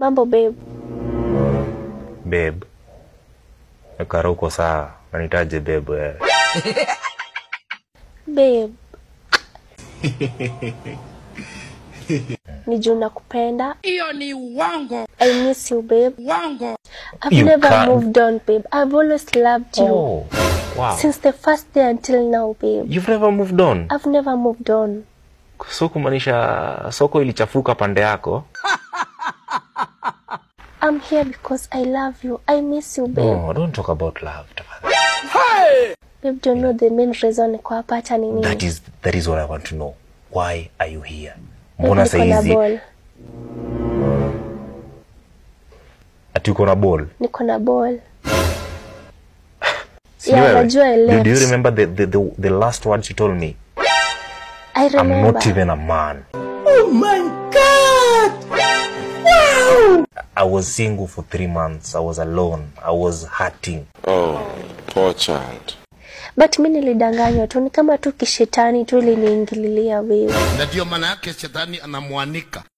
Mambo babe. Babe. Ekara uko sawa. Nanitaje babe. Babe. Ni juu nakupenda. Iyo ni wango. I miss you babe. Wango. I've never moved on babe. I've always loved you. Oh, wow. Since the first day until now babe. You've never moved on? I've never moved on. So kumaanisha soko ilichafuka pande yako? I'm here because I love you. I miss you babe. No, don't talk about love. Hey! Babe, do you know the main reason kwa hapa hata ni nini? That is what I want to know. Why are you here? Mbona saizi? Ati uko na ball? Niko na ball. Yeah, najua I left. Do you remember the last words you told me? I remember. I'm not even a man. Oh my God! Wow! I was single for 3 months. I was alone. I was hurting. Oh, poor child. But mimi nilidanganywa tu, ni kama tu kishetani tu iliniingililia wewe. Na ndio maana yake shetani anamwanika.